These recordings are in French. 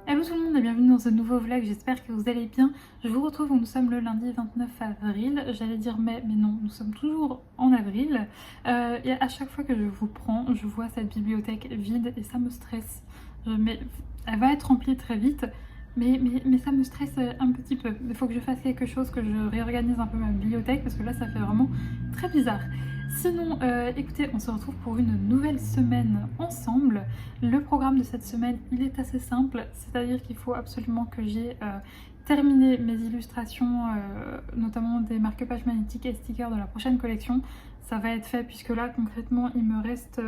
Hello tout le monde et bienvenue dans ce nouveau vlog, j'espère que vous allez bien. Je vous retrouve où nous sommes le lundi 29 avril, j'allais dire mai, mais non, nous sommes toujours en avril. Et à chaque fois que je vous prends, je vois cette bibliothèque vide et ça me stresse. Elle va être remplie très vite, mais ça me stresse un petit peu. Il faut que je fasse quelque chose, que je réorganise un peu ma bibliothèque parce que là ça fait vraiment très bizarre. Sinon, écoutez, on se retrouve pour une nouvelle semaine ensemble. Le programme de cette semaine, il est assez simple, c'est-à-dire qu'il faut absolument que j'ai terminé mes illustrations, notamment des marque-pages magnétiques et stickers de la prochaine collection. Ça va être fait puisque là, concrètement, il me reste,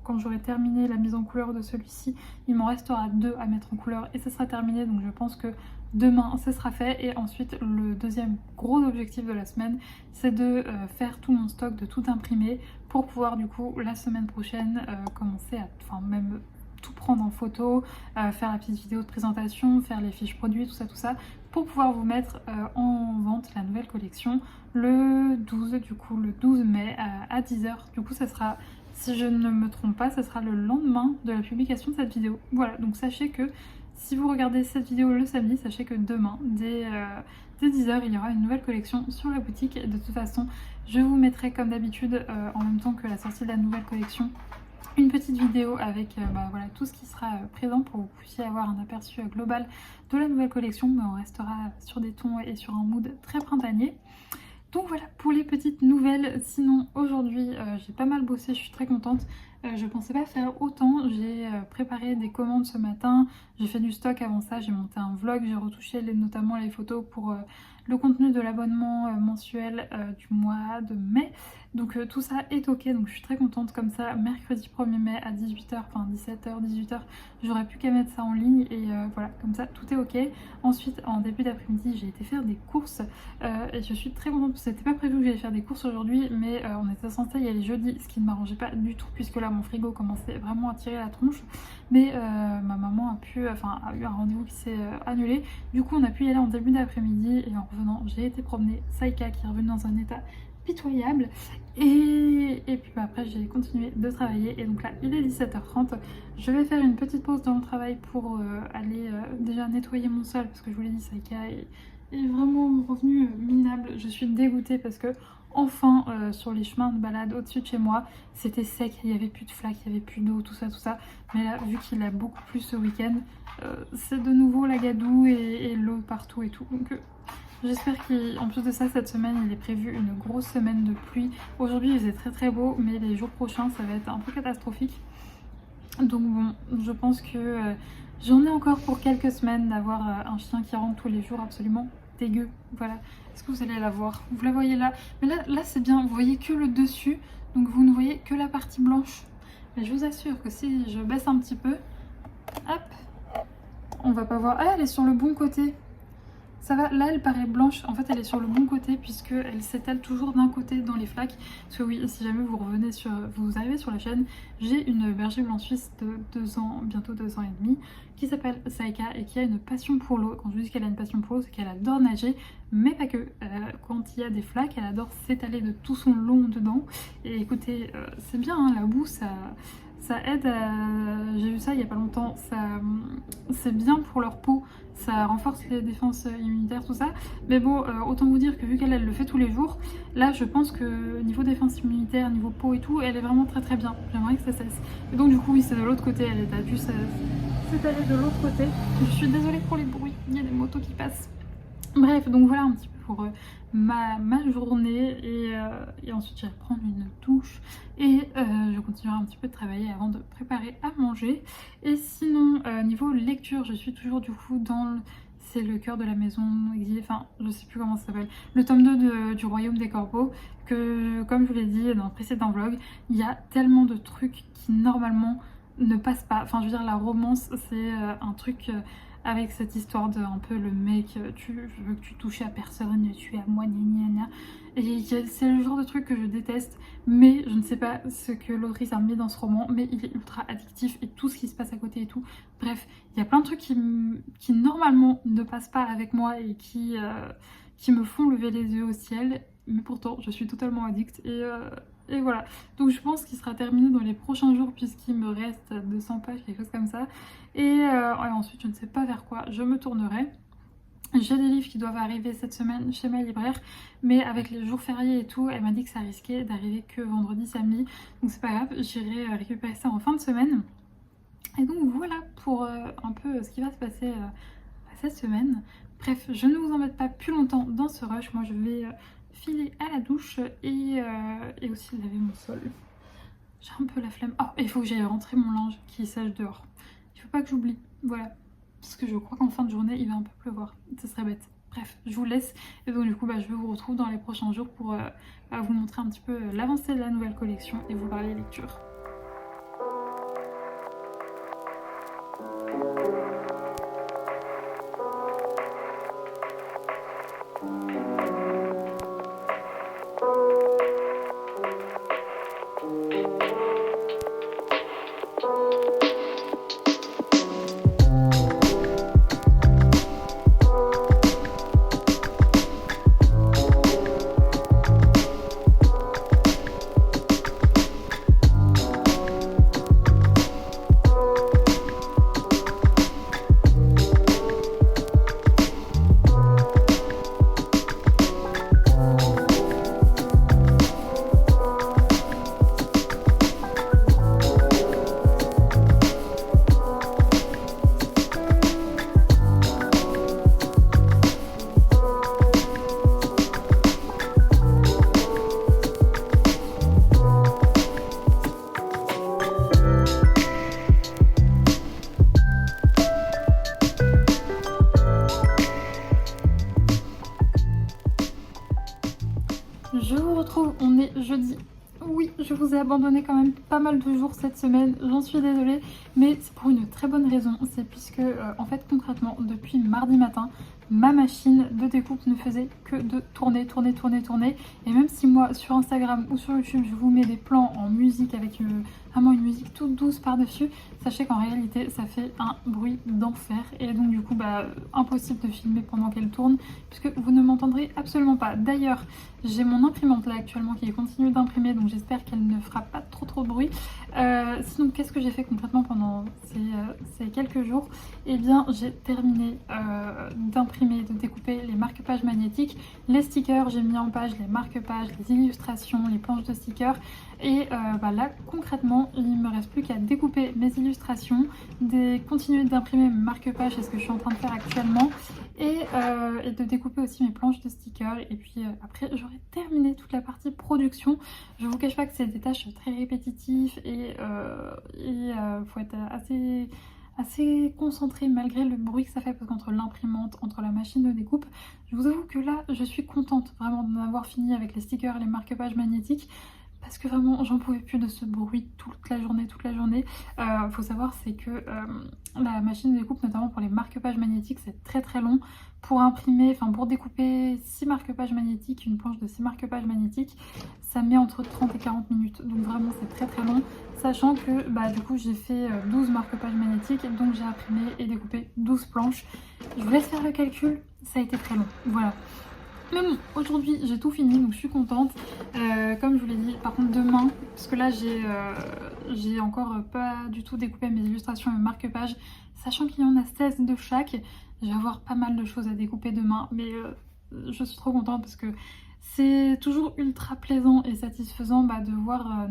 quand j'aurai terminé la mise en couleur de celui-ci, il m'en restera 2 à mettre en couleur et ça sera terminé. Donc je pense que demain, ce sera fait. Et ensuite, le deuxième gros objectif de la semaine, c'est de faire tout mon stock, de tout imprimer pour pouvoir du coup, la semaine prochaine, commencer à... Enfin, même tout prendre en photo, faire la petite vidéo de présentation, faire les fiches produits, tout ça, pour pouvoir vous mettre en vente la nouvelle collection le 12, du coup le 12 mai à 10h. Du coup ça sera, si je ne me trompe pas, ça sera le lendemain de la publication de cette vidéo. Voilà, donc sachez que si vous regardez cette vidéo le samedi, sachez que demain, dès 10h, il y aura une nouvelle collection sur la boutique. De toute façon, je vous mettrai comme d'habitude, en même temps que la sortie de la nouvelle collection, une petite vidéo avec voilà, tout ce qui sera présent pour que vous puissiez avoir un aperçu global de la nouvelle collection, mais on restera sur des tons et sur un mood très printanier. Donc voilà pour les petites nouvelles. Sinon aujourd'hui j'ai pas mal bossé, je suis très contente. Je pensais pas faire autant, j'ai préparé des commandes ce matin, j'ai fait du stock avant ça, j'ai monté un vlog, j'ai retouché notamment les photos pour le contenu de l'abonnement mensuel du mois de mai. Donc tout ça est ok, donc je suis très contente. Comme ça, mercredi 1er mai à 18h, enfin 17h, 18h, j'aurais plus qu'à mettre ça en ligne et voilà, comme ça tout est ok. Ensuite en début d'après-midi j'ai été faire des courses et je suis très contente parce que c'était pas prévu que j'allais faire des courses aujourd'hui, mais on était censé y aller jeudi, ce qui ne m'arrangeait pas du tout puisque là mon frigo commençait vraiment à tirer la tronche. Mais ma maman a eu un rendez-vous qui s'est annulé, du coup on a pu y aller en début d'après-midi et en revenant j'ai été promener Saïka qui est revenue dans un état pitoyable et puis après j'ai continué de travailler et donc là il est 17h30, je vais faire une petite pause dans le travail pour aller déjà nettoyer mon sol parce que je vous l'ai dit, Saïka est vraiment revenu minable. Je suis dégoûtée parce que enfin sur les chemins de balade au-dessus de chez moi c'était sec, il n'y avait plus de flaques, il n'y avait plus d'eau, tout ça, mais là vu qu'il a beaucoup plu ce week-end c'est de nouveau la gadoue et l'eau partout et tout, donc j'espère qu'en plus de ça, cette semaine, il est prévu une grosse semaine de pluie. Aujourd'hui, il faisait très beau, mais les jours prochains, ça va être un peu catastrophique. Donc bon, je pense que j'en ai encore pour quelques semaines d'avoir un chien qui rentre tous les jours absolument dégueu. Voilà. Est-ce que vous allez la voir? Vous la voyez là? Mais là c'est bien, vous voyez que le dessus, donc vous ne voyez que la partie blanche. Mais je vous assure que si je baisse un petit peu, hop, on va pas voir. Ah, elle est sur le bon côté. Ça va, là elle paraît blanche, en fait elle est sur le bon côté puisqu'elle s'étale toujours d'un côté dans les flaques. Parce que oui, si jamais vous arrivez sur la chaîne, j'ai une berger blanc suisse de 2 ans, bientôt 2 ans et demi, qui s'appelle Saika et qui a une passion pour l'eau. Quand je dis qu'elle a une passion pour l'eau, c'est qu'elle adore nager, mais pas que. Quand il y a des flaques, elle adore s'étaler de tout son long dedans. Et écoutez, c'est bien, hein, la boue, ça aide à... J'ai vu ça il y a pas longtemps, c'est bien pour leur peau, ça renforce les défenses immunitaires, tout ça. Mais bon, autant vous dire que vu qu'elle le fait tous les jours, là je pense que niveau défense immunitaire, niveau peau et tout, elle est vraiment très très bien. J'aimerais que ça cesse. Et donc du coup oui, c'est de l'autre côté, elle a dû s'étaler de l'autre côté. Je suis désolée pour les bruits, il y a des motos qui passent. Bref, donc voilà un petit peu pour ma journée et ensuite j'irai prendre une douche et je continuerai un petit peu de travailler avant de préparer à manger. Et sinon, niveau lecture, je suis toujours du coup dans c'est le cœur de la maison exilée, enfin je sais plus comment ça s'appelle, le tome 2 du Royaume des Corbeaux, que comme je vous l'ai dit dans le précédent vlog, il y a tellement de trucs qui normalement ne passent pas. Enfin je veux dire, la romance c'est un truc... avec cette histoire de un peu le mec, je veux que tu touches à personne, tu es à moi, gna gna. Et c'est le genre de truc que je déteste, mais je ne sais pas ce que l'autrice a mis dans ce roman, mais il est ultra addictif et tout ce qui se passe à côté et tout. Bref, il y a plein de trucs qui normalement ne passent pas avec moi et qui me font lever les yeux au ciel, mais pourtant je suis totalement addict et voilà. Donc je pense qu'il sera terminé dans les prochains jours puisqu'il me reste 200 pages, quelque chose comme ça. Et ensuite je ne sais pas vers quoi je me tournerai. J'ai des livres qui doivent arriver cette semaine chez ma libraire, mais avec les jours fériés et tout, elle m'a dit que ça risquait d'arriver que vendredi, samedi. Donc c'est pas grave, j'irai récupérer ça en fin de semaine. Et donc voilà pour un peu ce qui va se passer cette semaine. Bref, je ne vous embête pas plus longtemps dans ce rush. Moi je vais filer à la douche et aussi laver mon sol. J'ai un peu la flemme. Oh, il faut que j'aille rentrer mon linge qui sèche dehors. Il faut pas que j'oublie. Voilà. Parce que je crois qu'en fin de journée, il va un peu pleuvoir. Ce serait bête. Bref, je vous laisse. Et donc du coup, je vous retrouve dans les prochains jours pour vous montrer un petit peu l'avancée de la nouvelle collection et vous parler lecture. Je vous retrouve, on est jeudi. Oui, je vous ai abandonné quand même pas mal de jours cette semaine, j'en suis désolée, mais c'est pour une très bonne raison. C'est puisque, en fait, concrètement, depuis mardi matin, ma machine de découpe ne faisait que de tourner. Et même si moi, sur Instagram ou sur YouTube, je vous mets des plans en musique avec vraiment une musique toute douce par-dessus, sachez qu'en réalité, ça fait un bruit d'enfer. Et donc, du coup, impossible de filmer pendant qu'elle tourne, puisque vous ne m'entendrez absolument pas. D'ailleurs, j'ai mon imprimante là actuellement qui continue d'imprimer, donc j'espère qu'elle ne fera pas trop de bruit. Sinon, qu'est-ce que j'ai fait concrètement pendant ces quelques jours? Eh bien, j'ai terminé d'imprimer, de découper les marque-pages magnétiques, les stickers, j'ai mis en page les marque-pages, les illustrations, les planches de stickers. Et là, concrètement, il ne me reste plus qu'à découper mes illustrations, continuer d'imprimer mes marque-pages, c'est ce que je suis en train de faire actuellement, et de découper aussi mes planches de stickers. Et puis après, j'aurai terminé toute la partie production. Je vous cache pas que c'est des tâches très répétitives et faut être assez concentré malgré le bruit que ça fait, parce qu'entre l'imprimante, entre la machine de découpe, je vous avoue que là je suis contente vraiment d'en avoir fini avec les stickers et les marque-pages magnétiques, parce que vraiment j'en pouvais plus de ce bruit toute la journée, toute la journée. Faut savoir c'est que la machine de découpe, notamment pour les marque-pages magnétiques, c'est très très long. Pour imprimer, enfin pour découper 6 marque-pages magnétiques, une planche de 6 marque-pages magnétiques, ça met entre 30 et 40 minutes. Donc vraiment c'est très très long. Sachant que bah, du coup j'ai fait 12 marque-pages magnétiques, donc j'ai imprimé et découpé 12 planches. Je vous laisse faire le calcul, ça a été très long. Voilà. Mais bon, aujourd'hui j'ai tout fini donc je suis contente. Comme je vous l'ai dit, par contre demain, parce que là j'ai encore pas du tout découpé mes illustrations et mes marque-pages, sachant qu'il y en a 16 de chaque, je vais avoir pas mal de choses à découper demain, mais je suis trop contente parce que c'est toujours ultra plaisant et satisfaisant bah, de voir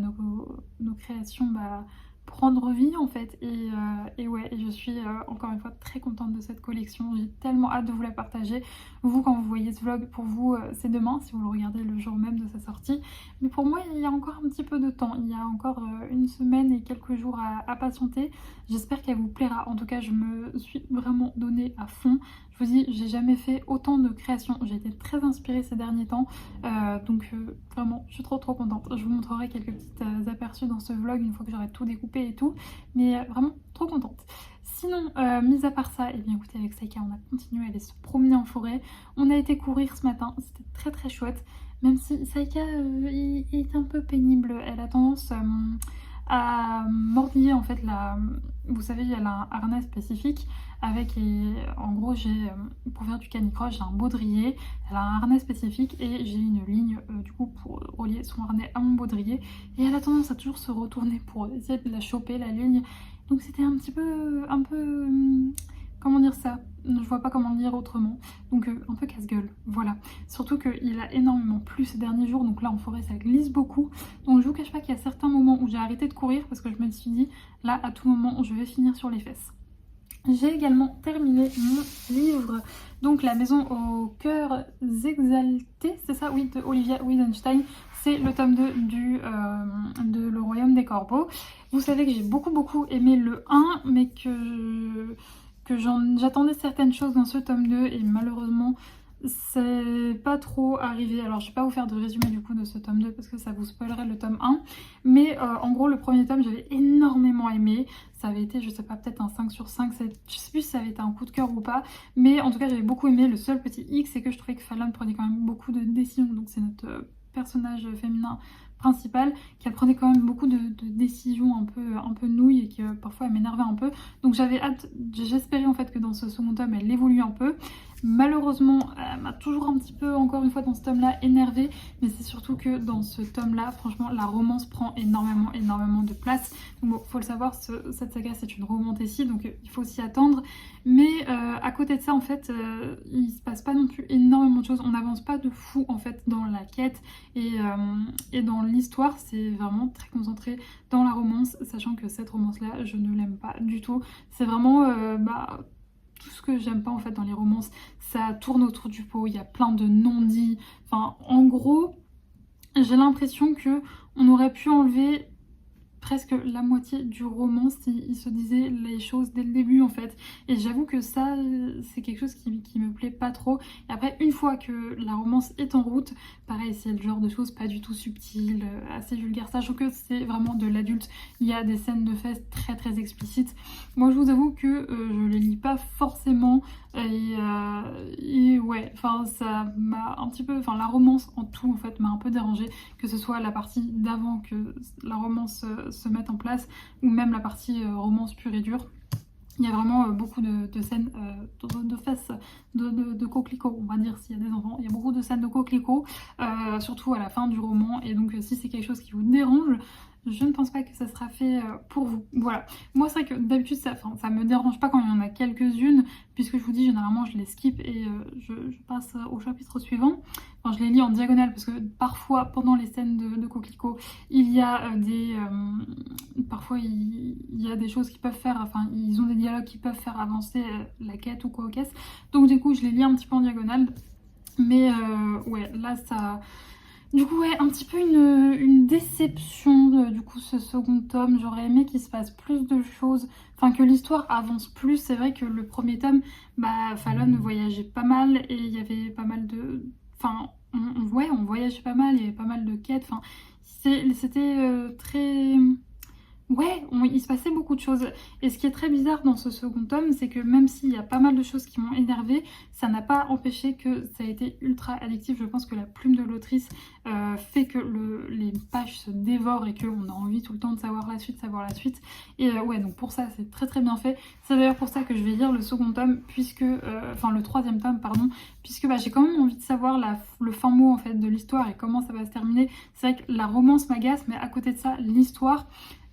nos créations bah, prendre vie en fait et ouais, et je suis encore une fois très contente de cette collection. J'ai tellement hâte de vous la partager. Vous, quand vous voyez ce vlog, pour vous c'est demain si vous le regardez le jour même de sa sortie, mais pour moi il y a encore un petit peu de temps, il y a encore une semaine et quelques jours à patienter. J'espère qu'elle vous plaira. En tout cas je me suis vraiment donnée à fond. Je vous dis, j'ai jamais fait autant de créations, j'ai été très inspirée ces derniers temps, donc vraiment je suis trop contente. Je vous montrerai quelques petits aperçus dans ce vlog une fois que j'aurai tout découpé et tout, mais vraiment trop contente. Sinon, mis à part ça, et bien écoutez, avec Saïka on a continué à aller se promener en forêt, on a été courir ce matin, c'était très chouette, même si Saïka est un peu pénible, elle a tendance à mordiller en fait vous savez il y a un harnais spécifique avec en gros j'ai pour faire du canicross j'ai un baudrier, elle a un harnais spécifique et j'ai une ligne du coup pour relier son harnais à mon baudrier et elle a tendance à toujours se retourner pour essayer de la choper la ligne, donc c'était un peu comment dire ça, je vois pas comment le dire autrement, donc un peu casse-gueule, voilà. Surtout qu'il a énormément plu ces derniers jours, donc là en forêt ça glisse beaucoup, donc je vous cache pas qu'il y a certains moments où j'ai arrêté de courir parce que je me suis dit, là à tout moment je vais finir sur les fesses. J'ai également terminé mon livre, donc La maison aux cœurs exaltés, c'est ça, oui, de Olivia Wittgenstein. C'est le tome 2 de Le Royaume des Corbeaux. Vous savez que j'ai beaucoup aimé le 1, mais que j'attendais certaines choses dans ce tome 2 et malheureusement c'est pas trop arrivé. Alors je vais pas vous faire de résumé du coup de ce tome 2 parce que ça vous spoilerait le tome 1, mais en gros le premier tome j'avais énormément aimé, ça avait été je sais pas peut-être un 5 sur 5, je sais plus si ça avait été un coup de cœur ou pas, mais en tout cas j'avais beaucoup aimé. Le seul petit hic c'est que je trouvais que Fallon prenait quand même beaucoup de décisions, donc c'est notre personnage féminin principal qui prenait quand même beaucoup de décisions un peu nouilles et qui parfois elle m'énervait un peu, donc j'avais hâte, j'espérais en fait que dans ce second tome elle évolue un peu. Malheureusement, elle m'a toujours un petit peu, encore une fois, dans ce tome-là, énervée. Mais c'est surtout que dans ce tome-là, franchement, la romance prend énormément de place. Donc bon, faut le savoir, cette saga, c'est une romantécie, donc il faut s'y attendre. Mais à côté de ça, en fait, il se passe pas non plus énormément de choses. On n'avance pas de fou, en fait, dans la quête et dans l'histoire. C'est vraiment très concentré dans la romance, sachant que cette romance-là, je ne l'aime pas du tout. C'est vraiment... tout ce que j'aime pas en fait dans les romances, ça tourne autour du pot, il y a plein de non-dits, enfin en gros j'ai l'impression que on aurait pu enlever presque la moitié du roman s'il se disait les choses dès le début en fait, et j'avoue que ça c'est quelque chose qui me plaît pas trop. Et après une fois que la romance est en route, pareil c'est le genre de choses pas du tout subtiles, assez vulgaires, sachant que c'est vraiment de l'adulte, il y a des scènes de fesses très explicites. Moi je vous avoue que je les lis pas forcément et ouais, enfin ça m'a un petit peu, enfin la romance en tout en fait m'a un peu dérangée, que ce soit la partie d'avant que la romance se mette en place ou même la partie romance pure et dure. Il y a vraiment beaucoup de scènes de fesses, de coquelicots, on va dire s'il y a des enfants. Il y a beaucoup de scènes de coquelicots, surtout à la fin du roman. Et donc si c'est quelque chose qui vous dérange, je ne pense pas que ça sera fait pour vous. Voilà. Moi c'est vrai que d'habitude ça me dérange pas quand il y en a quelques-unes, puisque je vous dis généralement je les skip et je passe au chapitre suivant. Enfin je les lis en diagonale parce que parfois pendant les scènes de coquelicots il y a parfois il y a des choses qui peuvent faire, enfin ils ont des dialogues qui peuvent faire avancer la quête ou quoi qu'est-ce. Donc du coup je les lis un petit peu en diagonale. Mais ouais là ça... Du coup ouais, un petit peu une déception du coup ce second tome. J'aurais aimé qu'il se passe plus de choses, enfin que l'histoire avance plus. C'est vrai que le premier tome, bah Fallon voyageait pas mal et il y avait pas mal de... Enfin ouais, on voyageait pas mal, il y avait pas mal de quêtes, enfin, c'était très... Ouais, il se passait beaucoup de choses. Et ce qui est très bizarre dans ce second tome, c'est que même s'il y a pas mal de choses qui m'ont énervé, ça n'a pas empêché que ça a été ultra addictif. Je pense que la plume de l'autrice fait que les pages se dévorent et qu'on a envie tout le temps de savoir la suite, Et ouais, donc pour ça, c'est très très bien fait. C'est d'ailleurs pour ça que je vais lire le second tome, puisque... enfin, le troisième tome, pardon, puisque j'ai quand même envie de savoir le fin mot en fait de l'histoire et comment ça va se terminer. C'est vrai que la romance m'agace, mais à côté de ça, l'histoire...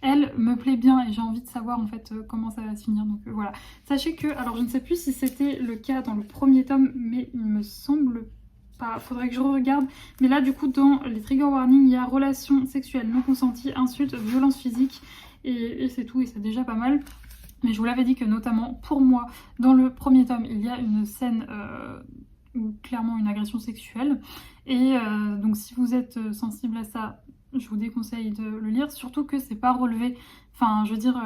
elle me plaît bien et j'ai envie de savoir en fait comment ça va se finir. Donc voilà. Sachez que, alors je ne sais plus si c'était le cas dans le premier tome, mais il me semble pas, faudrait que je regarde. Mais là du coup dans les trigger warnings, il y a relations sexuelles non consenties, insultes, violences physiques et c'est tout et c'est déjà pas mal. Mais je vous l'avais dit que notamment pour moi, dans le premier tome, il y a une scène où clairement une agression sexuelle. Et donc si vous êtes sensible à ça, je vous déconseille de le lire, surtout que c'est pas relevé. Enfin, je veux dire,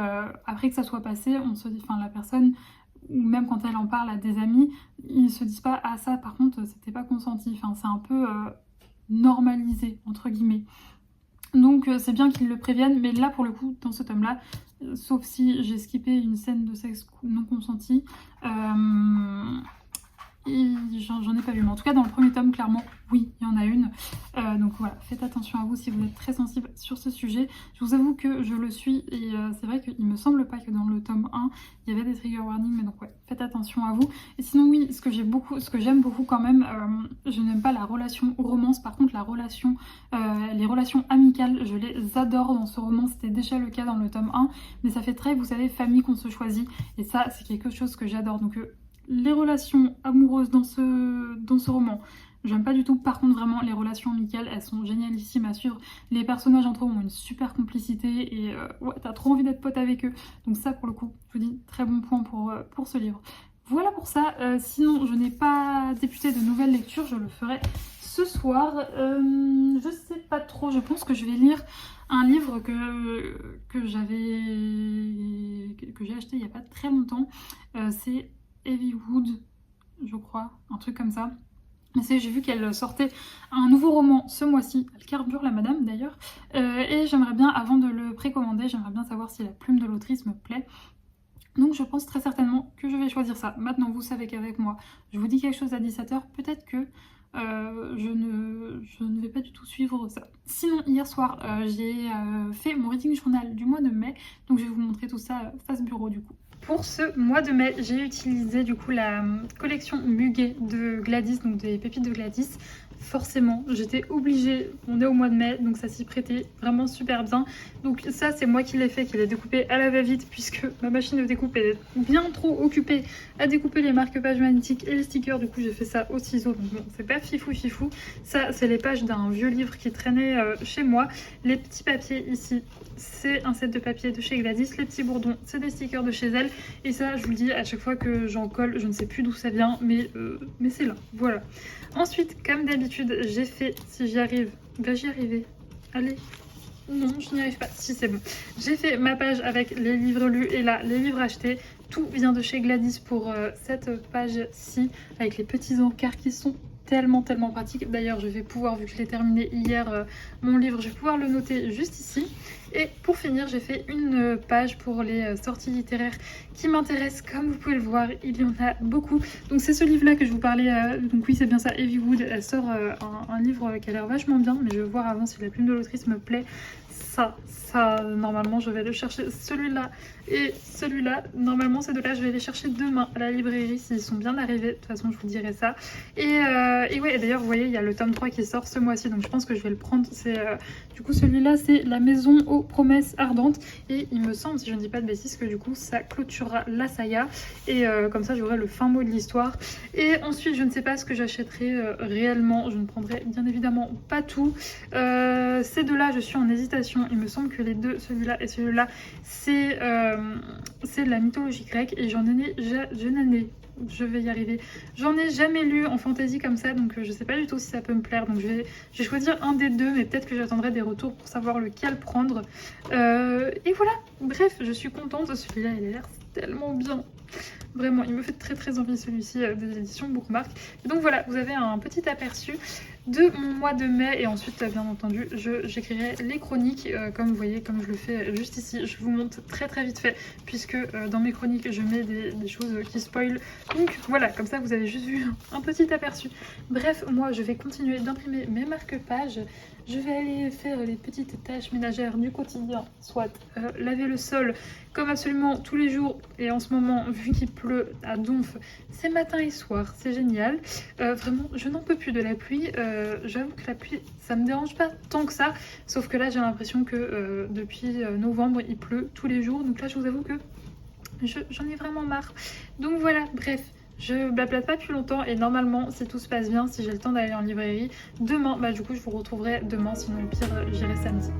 après que ça soit passé, on se dit, enfin, la personne, ou même quand elle en parle à des amis, ils se disent pas, ah ça, par contre, c'était pas consenti. Enfin, c'est un peu normalisé, entre guillemets. Donc, c'est bien qu'ils le préviennent, mais là, pour le coup, dans ce tome-là, sauf si j'ai skippé une scène de sexe non consentie, j'en ai pas vu, mais en tout cas dans le premier tome, clairement, oui, il y en a une. Donc voilà, faites attention à vous si vous êtes très sensible sur ce sujet. Je vous avoue que je le suis et c'est vrai qu'il me semble pas que dans le tome 1, il y avait des trigger warnings, mais donc ouais, faites attention à vous. Et sinon oui, ce que j'aime beaucoup quand même, je n'aime pas la relation romance, par contre les relations amicales, je les adore dans ce roman, c'était déjà le cas dans le tome 1, mais ça fait très, vous savez, famille qu'on se choisit, et ça c'est quelque chose que j'adore. Donc les relations amoureuses dans ce roman, j'aime pas du tout. Par contre, vraiment, les relations amicales, elles sont génialissimes à suivre. Les personnages entre eux ont une super complicité et ouais, t'as trop envie d'être pote avec eux. Donc ça, pour le coup, je vous dis, très bon point pour ce livre. Voilà pour ça. Sinon, je n'ai pas débuté de nouvelles lectures. Je le ferai ce soir. Je sais pas trop. Je pense que je vais lire un livre que j'ai acheté il y a pas très longtemps. C'est Heavywood, je crois, un truc comme ça. J'ai vu qu'elle sortait un nouveau roman ce mois-ci, elle carbure la madame d'ailleurs, et j'aimerais bien, avant de le précommander, j'aimerais bien savoir si la plume de l'autrice me plaît. Donc je pense très certainement que je vais choisir ça. Maintenant, vous savez qu'avec moi, je vous dis quelque chose à 17h, peut-être que je ne vais pas du tout suivre ça. Sinon, hier soir, j'ai fait mon reading journal du mois de mai, donc je vais vous montrer tout ça face bureau du coup. Pour ce mois de mai, j'ai utilisé du coup la collection Muguet de Gladys, donc des pépites de Gladys. Forcément, j'étais obligée, on est au mois de mai, donc ça s'y prêtait vraiment super bien. Donc ça, c'est moi qui l'ai fait, qui l'ai découpé à la va-vite, puisque ma machine de découpe est bien trop occupée à découper les marque-pages magnétiques et les stickers. Du coup, j'ai fait ça au ciseau, donc bon, c'est pas fifou. Ça, c'est les pages d'un vieux livre qui traînait chez moi. Les petits papiers ici, c'est un set de papier de chez Gladys. Les petits bourdons, c'est des stickers de chez elle. Et ça, je vous le dis, à chaque fois que j'en colle, je ne sais plus d'où ça vient, mais c'est là, voilà. Ensuite, comme d'habitude, j'ai fait, si j'y arrive, vais-je y arriver? Allez, non, je n'y arrive pas, si c'est bon. J'ai fait ma page avec les livres lus et là, les livres achetés. Tout vient de chez Gladys pour cette page-ci, avec les petits encarts qui sont tellement pratiques. D'ailleurs, je vais pouvoir, vu que je l'ai terminé hier, mon livre, je vais pouvoir le noter juste ici. Et pour finir, j'ai fait une page pour les sorties littéraires qui m'intéressent. Comme vous pouvez le voir, il y en a beaucoup. Donc c'est ce livre-là que je vous parlais. Donc oui, c'est bien ça, Heavywood. Elle sort un livre qui a l'air vachement bien, mais je vais voir avant si la plume de l'autrice me plaît. Ça, normalement, je vais le chercher. Celui-là et celui-là, normalement, ces deux-là, je vais les chercher demain à la librairie s'ils sont bien arrivés. De toute façon, je vous dirai ça. Et ouais, d'ailleurs, vous voyez, il y a le tome 3 qui sort ce mois-ci, donc je pense que je vais le prendre. Du coup, celui-là, c'est La maison aux promesses ardentes. Et il me semble, si je ne dis pas de bêtises, que du coup, ça clôturera la saga. Et comme ça, j'aurai le fin mot de l'histoire. Et ensuite, je ne sais pas ce que j'achèterai réellement. Je ne prendrai bien évidemment pas tout. Ces deux-là, je suis en hésitation. Il me semble que les deux, celui-là et celui-là, c'est de la mythologie grecque. Et je vais y arriver. J'en ai jamais lu en fantasy comme ça, donc je sais pas du tout si ça peut me plaire. Donc je vais choisir un des deux, mais peut-être que j'attendrai des retours pour savoir lequel prendre. Et voilà, bref, je suis contente. Celui-là, il a l'air tellement bien. Vraiment, il me fait très très envie celui-ci des éditions Bookmark. Et donc voilà, vous avez un petit aperçu de mon mois de mai et ensuite bien entendu j'écrirai les chroniques comme vous voyez, comme je le fais juste ici. Je vous montre très très vite fait puisque dans mes chroniques je mets des choses qui spoilent, donc voilà, comme ça vous avez juste vu un petit aperçu. Bref, moi je vais continuer d'imprimer mes marque-pages. Je vais aller faire les petites tâches ménagères du quotidien, soit laver le sol comme absolument tous les jours, et en ce moment vu qu'il pleut à donf, c'est matin et soir, c'est génial. Vraiment je n'en peux plus de la pluie. J'avoue que la pluie ça me dérange pas tant que ça, sauf que là j'ai l'impression que depuis novembre il pleut tous les jours, donc là je vous avoue que j'en ai vraiment marre. Donc voilà, bref, je blablate pas plus longtemps et normalement si tout se passe bien, si j'ai le temps d'aller en librairie demain, bah du coup je vous retrouverai demain, sinon au pire j'irai samedi.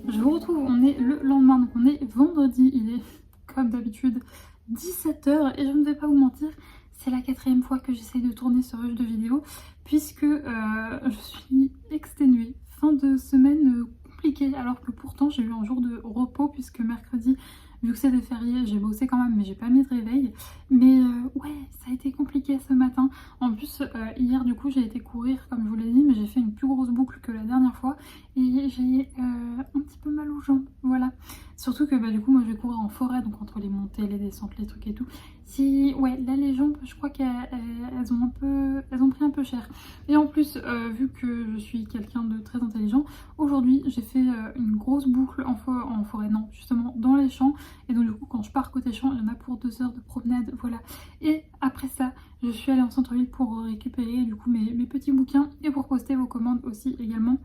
Je vous retrouve, on est le lendemain, donc on est vendredi, il est comme d'habitude 17 h et je ne vais pas vous mentir, c'est la 4e fois que j'essaie de tourner ce rush de vidéo puisque je suis exténuée. Fin de semaine compliquée alors que pourtant j'ai eu un jour de repos puisque mercredi, vu que c'était férié, j'ai bossé quand même mais j'ai pas mis de réveil. Mais ouais, ça a été compliqué ce matin. En plus hier du coup j'ai été courir comme je vous l'ai dit, mais j'ai fait une plus grosse boucle que la dernière fois et j'ai un petit peu mal aux jambes, voilà. Surtout que bah, du coup moi je vais courir en forêt, donc entre les montées, les descentes, les trucs et tout. Si ouais, là les jambes je crois qu'elles ont pris un peu cher. Et en plus vu que je suis quelqu'un de très intelligent, aujourd'hui j'ai fait une grosse boucle en forêt, non justement dans les champs. Et donc du coup quand je pars côté champ, il y en a pour 2 heures de promenade, voilà. Et après ça je suis allée en centre-ville pour récupérer du coup mes petits bouquins et pour poster vos commandes aussi également,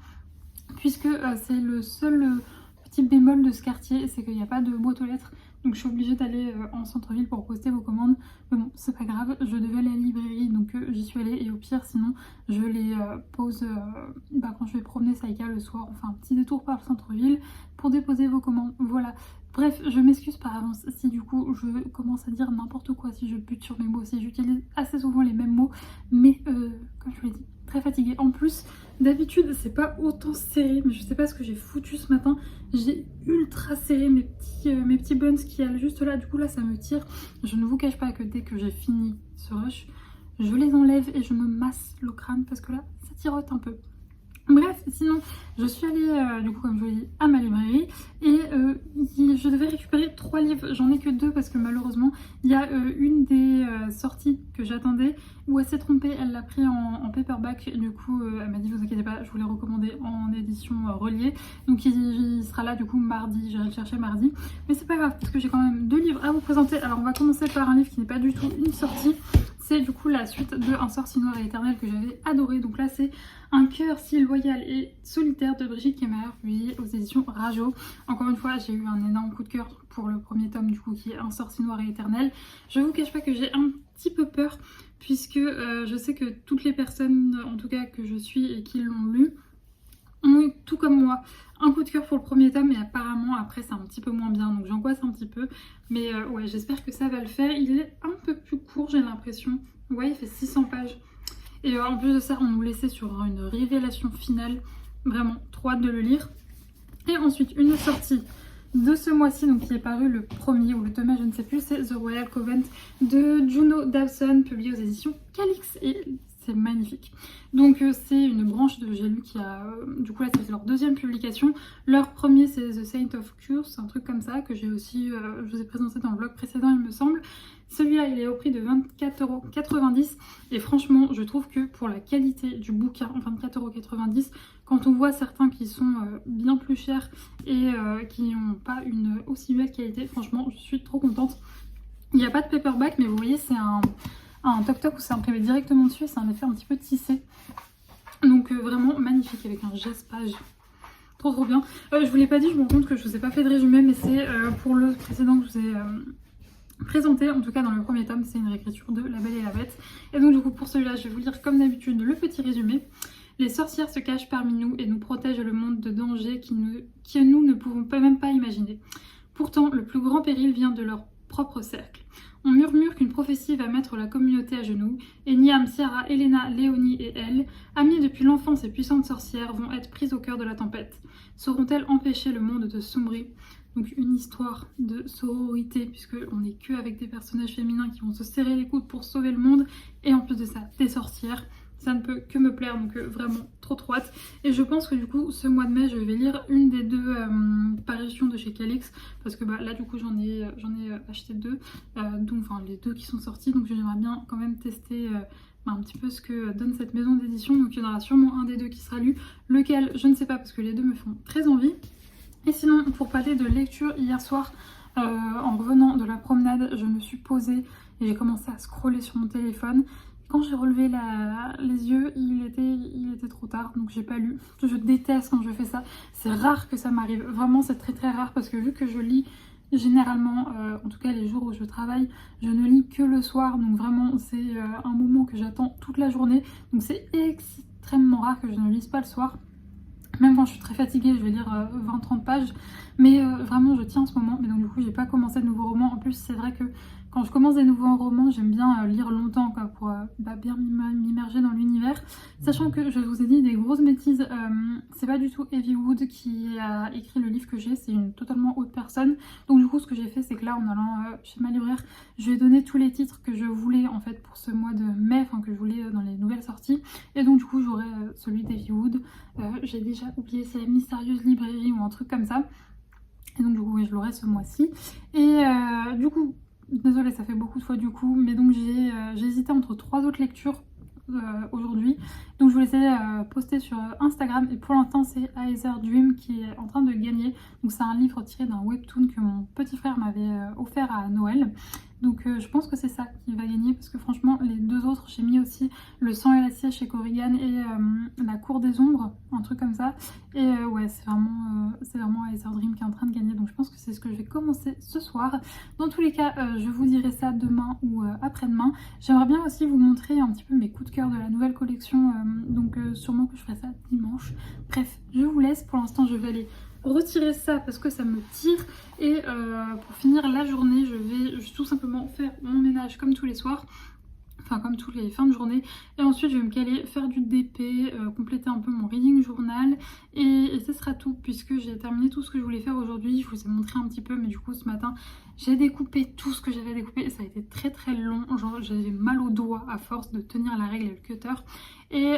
puisque c'est le seul petit bémol de ce quartier, c'est qu'il n'y a pas de boîte aux lettres, donc je suis obligée d'aller en centre-ville pour poster vos commandes. Mais bon, c'est pas grave, je devais aller à la librairie, donc j'y suis allée, et au pire sinon je les pose quand je vais promener Saïka le soir. On fait un petit détour par le centre-ville pour déposer vos commandes, voilà. Bref, je m'excuse par avance si du coup je commence à dire n'importe quoi, si je bute sur mes mots, si j'utilise assez souvent les mêmes mots, mais comme je vous l'ai dit, très fatiguée. En plus, d'habitude c'est pas autant serré, mais je sais pas ce que j'ai foutu ce matin. J'ai ultra serré mes petits buns qui allaient juste là, du coup là ça me tire. Je ne vous cache pas que dès que j'ai fini ce rush, je les enlève et je me masse le crâne parce que là ça tirote un peu. Bref, sinon je suis allée du coup comme je vous l'ai dit à ma librairie et je devais récupérer 3 livres, j'en ai que 2 parce que malheureusement il y a une des sorties que j'attendais où elle s'est trompée, elle l'a pris en paperback, du coup elle m'a dit vous inquiétez pas, je vous l'ai recommandé en édition reliée, donc il sera là du coup mardi, j'irai le chercher mardi, mais c'est pas grave parce que j'ai quand même 2 livres à vous présenter. Alors on va commencer par un livre qui n'est pas du tout une sortie, c'est du coup la suite de Un sort si noir et éternel que j'avais adoré. Donc là c'est Un cœur si loyal et solitaire de Brigitte Kemaer, publié aux éditions Rajo. Encore une fois j'ai eu un énorme coup de cœur pour le premier tome du coup qui est Un sort si noir et éternel. Je vous cache pas que j'ai un petit peu peur puisque je sais que toutes les personnes en tout cas que je suis et qui l'ont lu ont eu tout comme moi un coup de cœur pour le premier tome, mais apparemment après c'est un petit peu moins bien, donc j'angoisse un petit peu, mais ouais j'espère que ça va le faire. Il est un peu plus court j'ai l'impression, ouais il fait 600 pages et en plus de ça on nous laissait sur une révélation finale, vraiment trop hâte de le lire. Et ensuite une sortie de ce mois-ci, donc qui est paru le premier ou le tome, je ne sais plus, c'est The Royal Covent de Juno Dawson, publié aux éditions Calix, et c'est magnifique. Donc c'est une branche de J'ai lu qui a, du coup là c'est leur 2e publication. Leur premier c'est The Saint of Curse, un truc comme ça que j'ai aussi, je vous ai présenté dans le vlog précédent il me semble. Celui-là il est au prix de 24,90 € et franchement je trouve que pour la qualité du bouquin, 24,90 €, quand on voit certains qui sont bien plus chers et qui n'ont pas une aussi belle qualité, franchement je suis trop contente. Il n'y a pas de paperback mais vous voyez c'est un un toc-toc où c'est imprimé directement dessus et c'est un effet un petit peu tissé. Donc vraiment magnifique avec un geste-page. Trop bien. Je vous l'ai pas dit, je me rends compte que je vous ai pas fait de résumé, mais c'est pour le précédent que je vous ai présenté, en tout cas dans le premier tome, c'est une réécriture de La Belle et la Bête. Et donc du coup pour celui-là, je vais vous lire comme d'habitude le petit résumé. Les sorcières se cachent parmi nous et nous protègent le monde de dangers que nous ne pouvons même pas imaginer. Pourtant, le plus grand péril vient de leur propre cercle. On murmure qu'une prophétie va mettre la communauté à genoux, et Niam, Ciara, Elena, Léonie et elle, amies depuis l'enfance et puissantes sorcières, vont être prises au cœur de la tempête. Sauront-elles empêcher le monde de sombrer? Donc une histoire de sororité, puisqu'on n'est que avec des personnages féminins qui vont se serrer les coudes pour sauver le monde, et en plus de ça, des sorcières. Ça ne peut que me plaire, donc vraiment trop hâte. Et je pense que du coup, ce mois de mai, je vais lire une des deux parutions de chez Calix, parce que là du coup j'en ai acheté deux, donc enfin les deux qui sont sortis, donc j'aimerais bien quand même tester un petit peu ce que donne cette maison d'édition. Donc il y en aura sûrement un des deux qui sera lu, lequel je ne sais pas parce que les deux me font très envie. Et sinon, pour parler de lecture, hier soir, en revenant de la promenade, je me suis posée et j'ai commencé à scroller sur mon téléphone. Quand j'ai relevé les yeux, il était trop tard, donc j'ai pas lu. Je déteste quand je fais ça. C'est rare que ça m'arrive. Vraiment, c'est très rare parce que vu que je lis généralement, en tout cas les jours où je travaille, je ne lis que le soir. Donc vraiment, c'est un moment que j'attends toute la journée. Donc c'est extrêmement rare que je ne lise pas le soir. Même quand je suis très fatiguée, je vais lire 20-30 pages. Mais vraiment, je tiens en ce moment. Mais donc du coup, j'ai pas commencé de nouveaux romans. En plus, c'est vrai que quand je commence des nouveaux romans, j'aime bien lire longtemps quoi, pour bien m'immerger dans l'univers. Sachant que je vous ai dit des grosses bêtises, c'est pas du tout Evie Wood qui a écrit le livre que j'ai, c'est une totalement autre personne. Donc du coup, ce que j'ai fait, c'est que là, en allant chez ma libraire, je lui ai donné tous les titres que je voulais en fait pour ce mois de mai, enfin que je voulais dans les nouvelles sorties. Et donc du coup, j'aurai celui d'Evie Wood. J'ai déjà oublié, c'est la mystérieuse librairie ou un truc comme ça. Et donc du coup, oui, je l'aurai ce mois-ci. Et du coup, désolée, ça fait beaucoup de fois du coup, mais donc j'ai hésité entre 3 autres lectures aujourd'hui. Donc je vous laissais poster sur Instagram et pour l'instant c'est Either Dream qui est en train de gagner. Donc c'est un livre tiré d'un webtoon que mon petit frère m'avait offert à Noël. Donc je pense que c'est ça qui va gagner parce que franchement les deux autres, j'ai mis aussi Le sang et l'acier chez Corrigan et La cour des ombres, un truc comme ça. Et ouais, c'est vraiment Either Dream qui est en train de gagner. Donc je pense que c'est ce que je vais commencer ce soir. Dans tous les cas, je vous dirai ça demain ou après-demain. J'aimerais bien aussi vous montrer un petit peu mes coups de cœur de la nouvelle collection. Donc sûrement que je ferai ça dimanche. Bref, je vous laisse. Pour l'instant, je vais aller retirer ça parce que ça me tire et pour finir la journée je vais tout simplement faire mon ménage comme tous les soirs, enfin comme toutes les fins de journée, et ensuite je vais me caler, faire du DP, compléter un peu mon reading journal et ce sera tout puisque j'ai terminé tout ce que je voulais faire aujourd'hui. Je vous ai montré un petit peu mais du coup ce matin j'ai découpé tout ce que j'avais découpé et ça a été très long, genre j'avais mal aux doigts à force de tenir la règle et le cutter. Et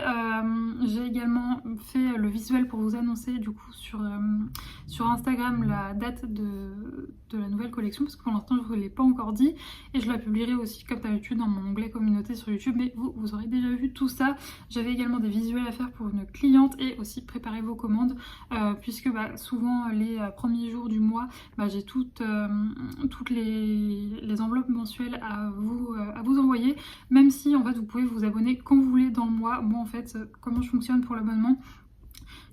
j'ai également fait le visuel pour vous annoncer du coup sur Instagram la date de la nouvelle collection parce que pour l'instant je ne vous l'ai pas encore dit et je la publierai aussi comme d'habitude dans mon onglet communauté sur YouTube, mais vous aurez déjà vu tout ça. J'avais également des visuels à faire pour une cliente et aussi préparer vos commandes puisque souvent les premiers jours du mois j'ai toutes les enveloppes mensuelles à vous envoyer, même si en fait vous pouvez vous abonner quand vous voulez dans le mois. Moi en fait comment je fonctionne pour l'abonnement,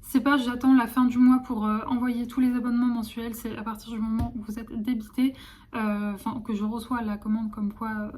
c'est pas j'attends la fin du mois pour envoyer tous les abonnements mensuels, c'est à partir du moment où vous êtes débité, enfin que je reçois la commande comme quoi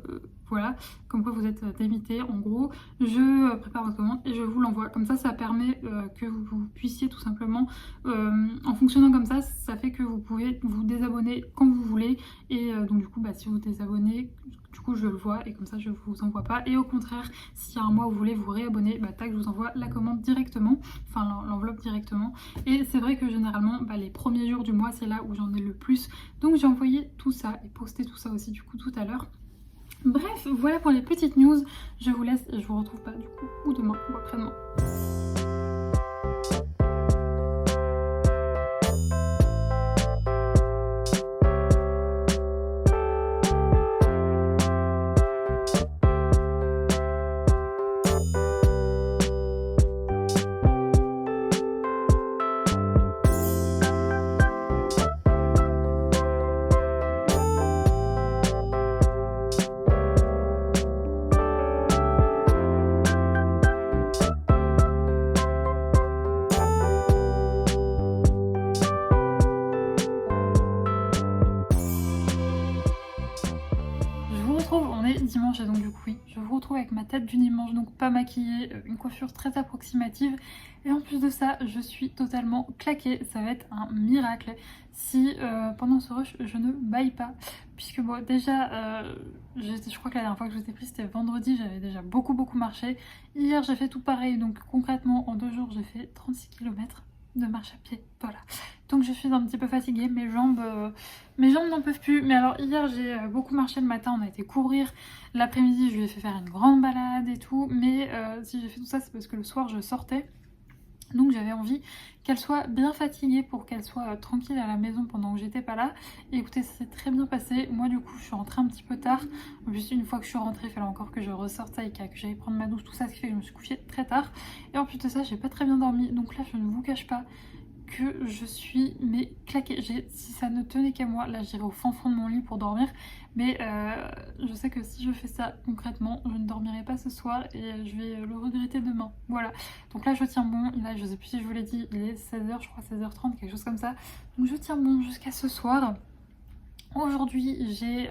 voilà, comme quoi vous êtes débité en gros, je prépare votre commande et je vous l'envoie. Comme ça permet que vous puissiez tout simplement, en fonctionnant comme ça fait que vous pouvez vous désabonner quand vous voulez et donc du coup si vous désabonnez, du coup je le vois et comme ça je vous envoie pas, et au contraire s'il y a un mois où vous voulez vous réabonner, tac, je vous envoie la commande directement, enfin l'enveloppe directement. Et c'est vrai que généralement les premiers jours du mois c'est là où j'en ai le plus, donc j'ai envoyé tout ça et posté tout ça aussi du coup tout à l'heure. Bref, voilà pour les petites news, je vous laisse et je vous retrouve pas du coup ou demain ou après-demain. ma tête du dimanche, donc pas maquillée, une coiffure très approximative. Et en plus de ça, je suis totalement claquée. Ça va être un miracle si pendant ce rush, je ne baille pas. Puisque bon, déjà, je crois que la dernière fois que je vous ai pris, c'était vendredi, j'avais déjà beaucoup marché. Hier, j'ai fait tout pareil, donc concrètement, en 2 jours, j'ai fait 36 km de marche à pied, voilà. Donc je suis un petit peu fatiguée, mes jambes n'en peuvent plus. Mais alors hier j'ai beaucoup marché le matin, on a été courir. L'après-midi je lui ai fait faire une grande balade et tout. Mais si j'ai fait tout ça c'est parce que le soir je sortais. Donc j'avais envie qu'elle soit bien fatiguée pour qu'elle soit tranquille à la maison pendant que j'étais pas là. Et écoutez, ça s'est très bien passé. Moi du coup je suis rentrée un petit peu tard. Juste une fois que je suis rentrée, il fallait encore que je ressorte ça et que j'aille prendre ma douche, tout ça, ce qui fait que je me suis couchée très tard. Et en plus de ça, j'ai pas très bien dormi. Donc là je ne vous cache pas que je suis mais claquée. Si ça ne tenait qu'à moi, là j'irais au fin fond de mon lit pour dormir. Mais je sais que si je fais ça concrètement, je ne dormirai pas ce soir et je vais le regretter demain. Voilà. Donc là je tiens bon. Là je sais plus si je vous l'ai dit, il est 16h, je crois 16h30, quelque chose comme ça. Donc je tiens bon jusqu'à ce soir. Aujourd'hui j'ai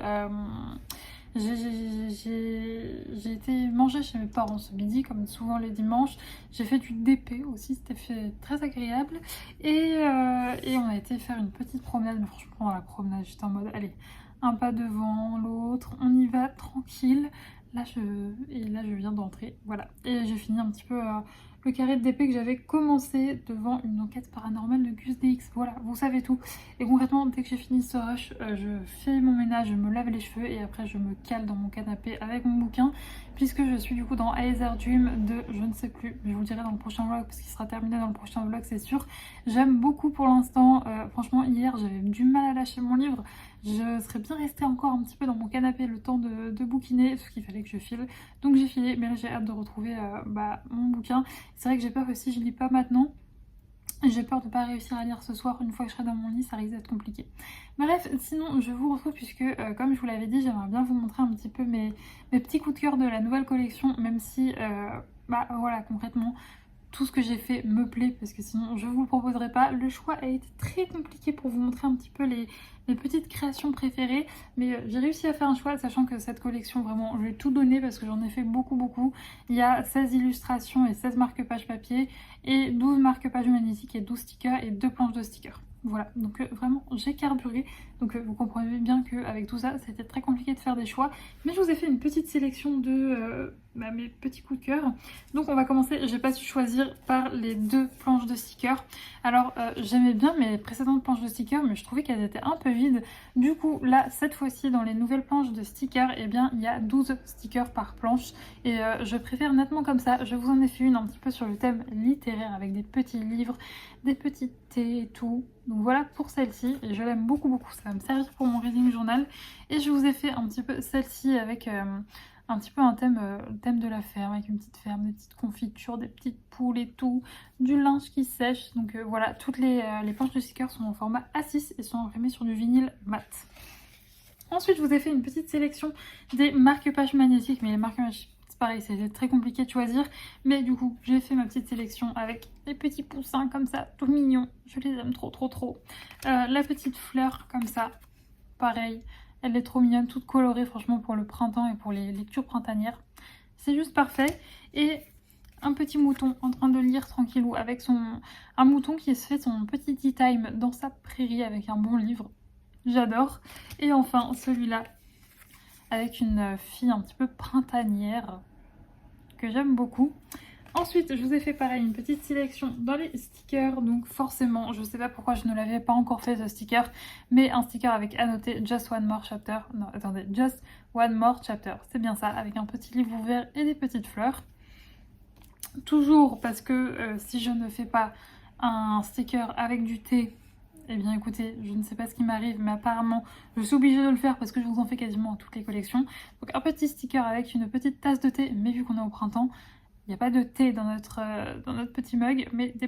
été manger chez mes parents ce midi, comme souvent les dimanches. J'ai fait du DP aussi, c'était fait très agréable. Et on a été faire une petite promenade, mais franchement pendant la promenade, j'étais en mode, allez, un pas devant l'autre, on y va tranquille. Là je viens d'entrer, voilà. Et j'ai fini un petit peu le carré de DP que j'avais commencé devant une enquête paranormale de Gus DX. Voilà, vous savez tout. Et concrètement, dès que j'ai fini ce rush, je fais mon ménage, je me lave les cheveux et après je me cale dans mon canapé avec mon bouquin, puisque je suis du coup dans Aether Dream de je ne sais plus, je vous le dirai dans le prochain vlog parce qu'il sera terminé dans le prochain vlog, c'est sûr. J'aime beaucoup pour l'instant. Franchement, hier j'avais du mal à lâcher mon livre. Je serais bien restée encore un petit peu dans mon canapé le temps de bouquiner, ce qu'il fallait que je file. Donc j'ai filé, mais là j'ai hâte de retrouver mon bouquin. C'est vrai que j'ai peur que si je lis pas maintenant, j'ai peur de ne pas réussir à lire ce soir. Une fois que je serai dans mon lit, ça risque d'être compliqué. Bref, sinon je vous retrouve puisque comme je vous l'avais dit, j'aimerais bien vous montrer un petit peu mes petits coups de cœur de la nouvelle collection, même si voilà, concrètement tout ce que j'ai fait me plaît parce que sinon je vous le proposerai pas. Le choix a été très compliqué pour vous montrer un petit peu les petites créations préférées, mais j'ai réussi à faire un choix, sachant que cette collection vraiment je vais tout donner parce que j'en ai fait beaucoup. Il y a 16 illustrations et 16 marque-pages papier et 12 marque-pages magnétiques et 12 stickers et 2 planches de stickers. Voilà, donc vraiment j'ai carburé, donc vous comprenez bien qu'avec tout ça c'était très compliqué de faire des choix, mais je vous ai fait une petite sélection de mes petits coups de cœur. Donc on va commencer, j'ai pas su choisir, par les 2 planches de stickers. Alors j'aimais bien mes précédentes planches de stickers, mais je trouvais qu'elles étaient un peu vides. Du coup là cette fois-ci dans les nouvelles planches de stickers, eh bien il y a 12 stickers par planche et je préfère nettement comme ça. Je vous en ai fait une un petit peu sur le thème littéraire avec des petits livres, des petits thés et tout. Donc voilà pour celle-ci, et je l'aime beaucoup, ça va me servir pour mon reading journal. Et je vous ai fait un petit peu celle-ci avec un petit peu un thème, thème de la ferme, avec une petite ferme, des petites confitures, des petites poules et tout, du linge qui sèche. Donc voilà, toutes les planches de stickers sont en format A6 et sont imprimées sur du vinyle mat. Ensuite, je vous ai fait une petite sélection des marque-pages magnétiques, mais les marque-pages, c'est pareil, c'était très compliqué de choisir. Mais du coup, j'ai fait ma petite sélection avec les petits poussins comme ça, tout mignons. Je les aime trop. La petite fleur comme ça, pareil. Elle est trop mignonne, toute colorée franchement pour le printemps et pour les lectures printanières. C'est juste parfait. Et un petit mouton en train de lire tranquillou avec un mouton qui se fait son petit tea time dans sa prairie avec un bon livre. J'adore. Et enfin celui-là avec une fille un petit peu printanière que j'aime beaucoup. Ensuite, je vous ai fait pareil, une petite sélection dans les stickers. Donc forcément, je sais pas pourquoi je ne l'avais pas encore fait ce sticker, mais un sticker avec annoté Just One More Chapter. Non, attendez, Just One More Chapter. C'est bien ça, avec un petit livre ouvert et des petites fleurs. Toujours parce que si je ne fais pas un sticker avec du thé, eh bien écoutez, je ne sais pas ce qui m'arrive, mais apparemment je suis obligée de le faire parce que je vous en fais quasiment à toutes les collections. Donc un petit sticker avec une petite tasse de thé, mais vu qu'on est au printemps, il n'y a pas de thé dans notre petit mug, mais du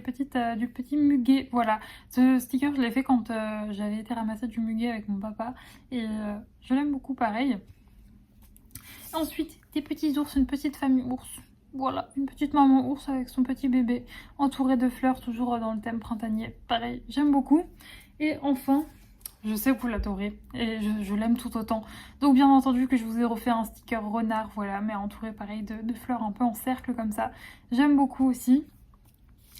petit muguet. Voilà, ce sticker je l'ai fait quand j'avais été ramasser du muguet avec mon papa et je l'aime beaucoup pareil. Ensuite, des petits ours, une petite famille ours. Voilà, une petite maman ours avec son petit bébé, entourée de fleurs, toujours dans le thème printanier. Pareil, j'aime beaucoup. Et enfin, Je sais que vous l'adorez et je l'aime tout autant. Donc bien entendu que je vous ai refait un sticker renard, voilà, mais entouré pareil de fleurs un peu en cercle comme ça. J'aime beaucoup aussi.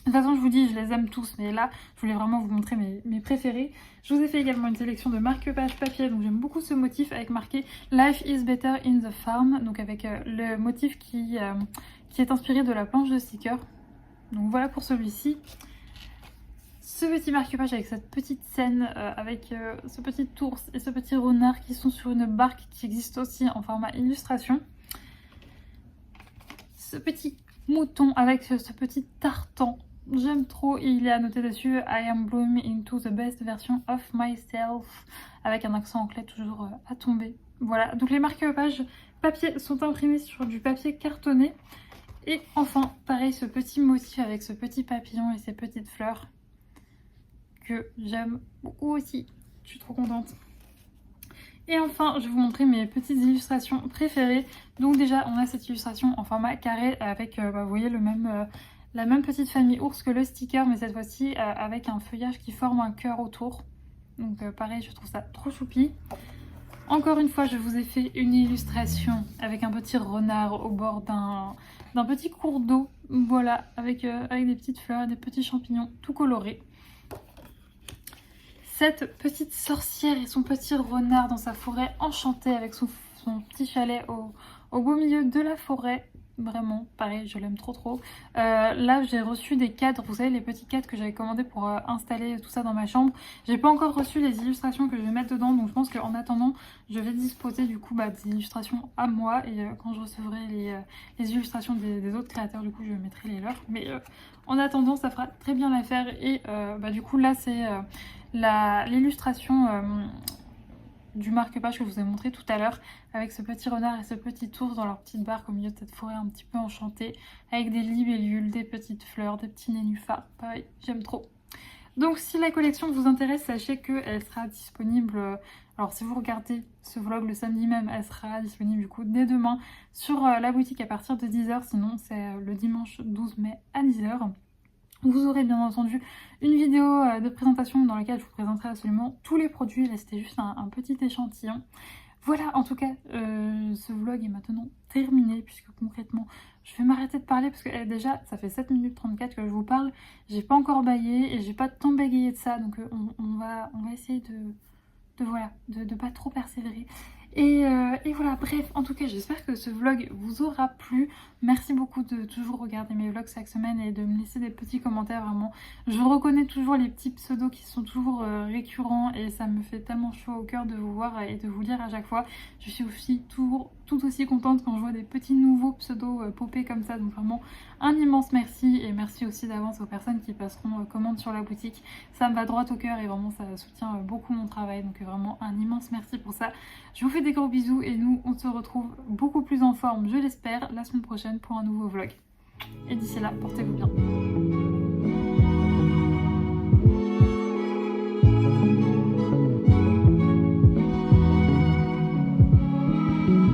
De toute façon, je vous dis, je les aime tous, mais là, je voulais vraiment vous montrer mes préférés. Je vous ai fait également une sélection de marque-pages papier, donc j'aime beaucoup ce motif avec marqué Life is better in the farm, donc avec le motif qui est inspiré de la planche de sticker. Donc voilà pour celui-ci. Ce petit marque-page avec cette petite scène, avec ce petit ours et ce petit renard qui sont sur une barque qui existe aussi en format illustration. Ce petit mouton avec ce petit tartan, j'aime trop. Il est annoté dessus I am blooming into the best version of myself, avec un accent anglais toujours à tomber. Voilà, donc les marque-pages papier sont imprimés sur du papier cartonné. Et enfin, pareil, ce petit motif avec ce petit papillon et ces petites fleurs que j'aime beaucoup aussi. Je suis trop contente. Et enfin, je vais vous montrer mes petites illustrations préférées. Donc déjà, on a cette illustration en format carré avec, vous voyez, la même petite famille ours que le sticker, mais cette fois-ci avec un feuillage qui forme un cœur autour. Donc pareil, je trouve ça trop choupi. Encore une fois, je vous ai fait une illustration avec un petit renard au bord d'un petit cours d'eau. Voilà, avec des petites fleurs, des petits champignons tout colorés. Cette petite sorcière et son petit renard dans sa forêt enchantée avec son petit chalet au beau milieu de la forêt. Vraiment, pareil, je l'aime trop trop. Là, j'ai reçu des cadres, vous savez, les petits cadres que j'avais commandés pour installer tout ça dans ma chambre. J'ai pas encore reçu les illustrations que je vais mettre dedans, donc je pense qu'en attendant, je vais disposer du coup des illustrations à moi. Et quand je recevrai les illustrations des autres créateurs, du coup, je mettrai les leurs. Mais en attendant, ça fera très bien l'affaire. Et du coup, là, c'est l'illustration du marque-page que je vous ai montré tout à l'heure, avec ce petit renard et ce petit ours dans leur petite barque au milieu de cette forêt un petit peu enchantée, avec des libellules, des petites fleurs, des petits nénuphars. Pareil, j'aime trop. Donc si la collection vous intéresse, sachez qu'elle sera disponible, alors si vous regardez ce vlog le samedi même, elle sera disponible du coup dès demain sur la boutique à partir de 10 h, sinon c'est le dimanche 12 mai à 10 h. Vous aurez bien entendu une vidéo de présentation dans laquelle je vous présenterai absolument tous les produits. Là, c'était juste un petit échantillon. Voilà, en tout cas, ce vlog est maintenant terminé puisque concrètement, je vais m'arrêter de parler parce que déjà, ça fait 7 minutes 34 que je vous parle. J'ai pas encore bâillé et j'ai pas tant bégayé de ça, donc on va essayer de pas trop persévérer. Et voilà, bref, en tout cas, j'espère que ce vlog vous aura plu. Merci beaucoup de toujours regarder mes vlogs chaque semaine et de me laisser des petits commentaires, vraiment. Je reconnais toujours les petits pseudos qui sont toujours récurrents et ça me fait tellement chaud au cœur de vous voir et de vous lire à chaque fois. Je suis aussi toujours tout aussi contente quand je vois des petits nouveaux pseudos popper comme ça, donc vraiment un immense merci et merci aussi d'avance aux personnes qui passeront commande sur la boutique. Ça me va droit au cœur et vraiment ça soutient beaucoup mon travail, donc vraiment un immense merci pour ça. Je vous fais des gros bisous et nous on se retrouve beaucoup plus en forme, je l'espère, la semaine prochaine pour un nouveau vlog. Et d'ici là, portez-vous bien.